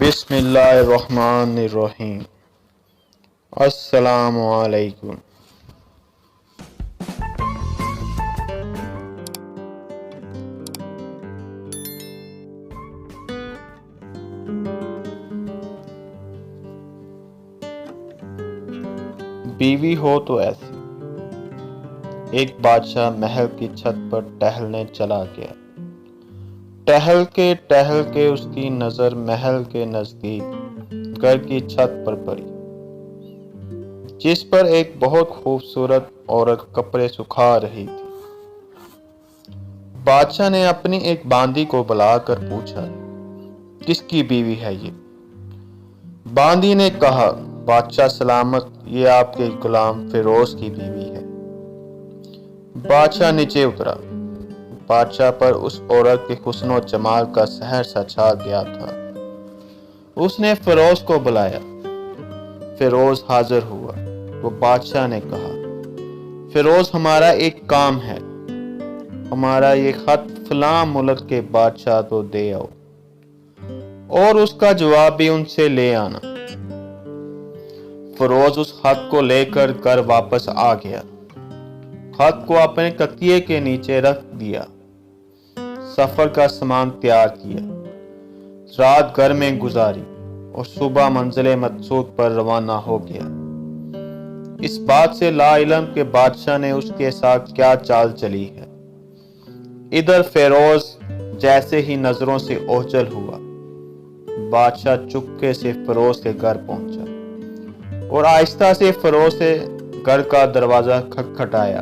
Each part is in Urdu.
بسم اللہ الرحمن الرحیم۔ السلام علیکم۔ بیوی ہو تو ایسی۔ ایک بادشاہ محل کی چھت پر ٹہلنے چلا گیا۔ ٹہل کے اس کی نظر محل کے نزدیک گھر کی چھت پر پڑی، جس پر ایک بہت خوبصورت عورت کپڑے سکھا رہی تھی۔ بادشاہ نے اپنی ایک باندی کو بلا کر پوچھا، کس کی بیوی ہے یہ؟ باندی نے کہا، بادشاہ سلامت، یہ آپ کے غلام فیروز کی بیوی ہے۔ بادشاہ نیچے اترا۔ بادشاہ پر اس عورت کے حسن و جمال کا سحر سا چھا گیا تھا۔ اس نے فیروز کو بلایا۔ فیروز حاضر ہوا۔ وہ بادشاہ نے کہا، فیروز، ہمارا ایک کام ہے، ہمارا یہ خط فلاں ملک کے بادشاہ کو دے آؤ اور اس کا جواب بھی ان سے لے آنا۔ فیروز اس خط کو لے کر گھر واپس آ گیا۔ خط کو اپنے تکیے کے نیچے رکھ دیا۔ سفر کا سامان تیار کیا۔ رات گھر میں گزاری اور صبح منزل مقصود پر روانہ ہو گیا۔ اس بات سے لا علم کہ بادشاہ نے اس کے ساتھ کیا چال چلی ہے۔ ادھر فیروز جیسے ہی نظروں سے اوجھل ہوا، بادشاہ چپکے سے فیروز کے گھر پہنچا اور آہستہ سے فیروز سے گھر کا دروازہ کھٹکھٹایا۔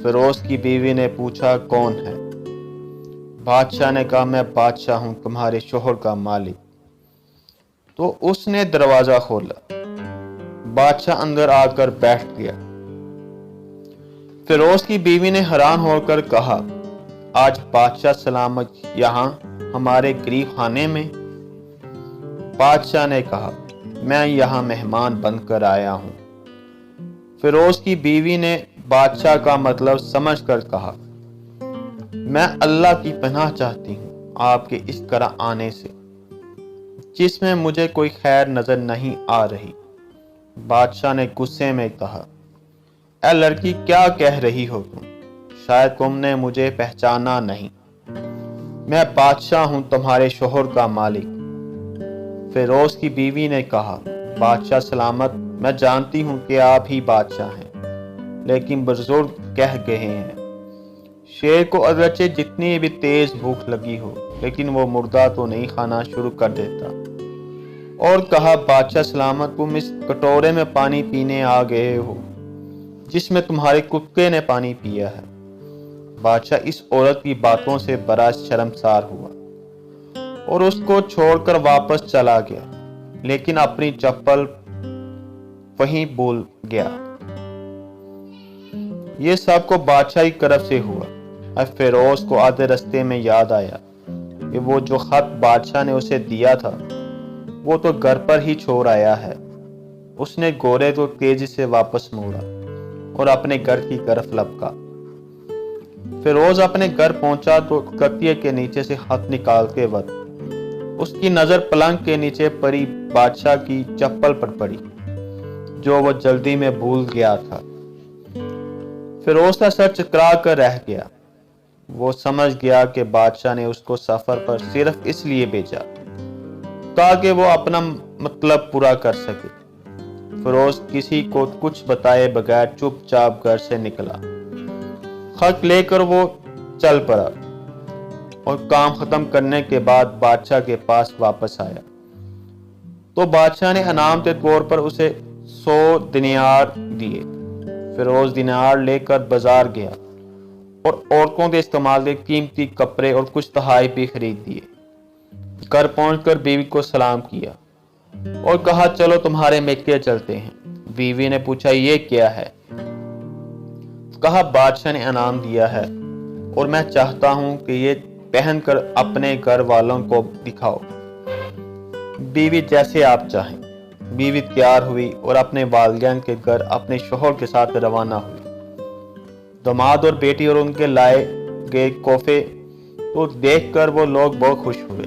فیروز کی بیوی نے پوچھا، کون ہے؟ بادشاہ نے کہا، میں بادشاہ ہوں، تمہارے شوہر کا مالک۔ تو اس نے دروازہ کھولا۔ بادشاہ اندر آ کر بیٹھ گیا۔ فیروز کی بیوی نے حیران ہو کر کہا، آج بادشاہ سلامت یہاں ہمارے غریب خانے میں؟ بادشاہ نے کہا، میں یہاں مہمان بن کر آیا ہوں۔ فیروز کی بیوی نے بادشاہ کا مطلب سمجھ کر کہا، میں اللہ کی پناہ چاہتی ہوں آپ کے اس طرح آنے سے، جس میں مجھے کوئی خیر نظر نہیں آ رہی۔ بادشاہ نے غصے میں کہا، اے لڑکی، کیا کہہ رہی ہو تم؟ شاید تم نے مجھے پہچانا نہیں۔ میں بادشاہ ہوں، تمہارے شوہر کا مالک۔ فیروز کی بیوی نے کہا، بادشاہ سلامت، میں جانتی ہوں کہ آپ ہی بادشاہ ہیں، لیکن بزرگ کہہ گئے ہیں، شیر کو اگرچہ جتنی بھی تیز بھوک لگی ہو لیکن وہ مردہ تو نہیں کھانا شروع کر دیتا۔ اور کہا، بادشاہ سلامت، تم اس کٹورے میں پانی پینے آ گئے ہو جس میں تمہارے کتے نے پانی پیا ہے۔ بادشاہ اس عورت کی باتوں سے بڑا شرمسار ہوا اور اس کو چھوڑ کر واپس چلا گیا، لیکن اپنی چپل وہیں بھول گیا۔ یہ سب کو بادشاہ کی طرف سے ہوا۔ اب فیروز کو آدھے رستے میں یاد آیا کہ وہ جو خط بادشاہ نے اسے دیا تھا وہ تو گھر پر ہی چھوڑ آیا ہے۔ اس نے گھوڑے کو تیزی سے واپس موڑا اور اپنے گھر کی طرف لپکا۔ فیروز اپنے گھر پہنچا تو تکیے کے نیچے سے خط نکال کے وقت اس کی نظر پلنگ کے نیچے پڑی بادشاہ کی چپل پر پڑی، جو وہ جلدی میں بھول گیا تھا۔ فیروز کا سر چکرا کر رہ گیا۔ وہ سمجھ گیا کہ بادشاہ نے اس کو سفر پر صرف اس لیے بھیجا تاکہ وہ اپنا مطلب پورا کر سکے۔ فیروز کسی کو کچھ بتائے بغیر چپ چاپ گھر سے نکلا۔ خط لے کر وہ چل پڑا اور کام ختم کرنے کے بعد بادشاہ کے پاس واپس آیا تو بادشاہ نے انعام کے طور پر اسے 100 دینار دیے۔ فیروز دینار لے کر بازار گیا اور عورتوں کے استعمال کے قیمتی کپڑے اور کچھ تحائف بھی خرید دیے۔ گھر پہنچ کر بیوی کو سلام کیا اور کہا، چلو تمہارے میکے چلتے ہیں۔ بیوی نے پوچھا، یہ کیا ہے؟ کہا، بادشاہ نے انعام دیا ہے اور میں چاہتا ہوں کہ یہ پہن کر اپنے گھر والوں کو دکھاؤ۔ بیوی، جیسے آپ چاہیں۔ بیوی تیار ہوئی اور اپنے والدین کے گھر اپنے شوہر کے ساتھ روانہ ہوئی۔ داماد اور بیٹی اور ان کے لائے گئے تحفے کو دیکھ کر وہ لوگ بہت خوش ہوئے۔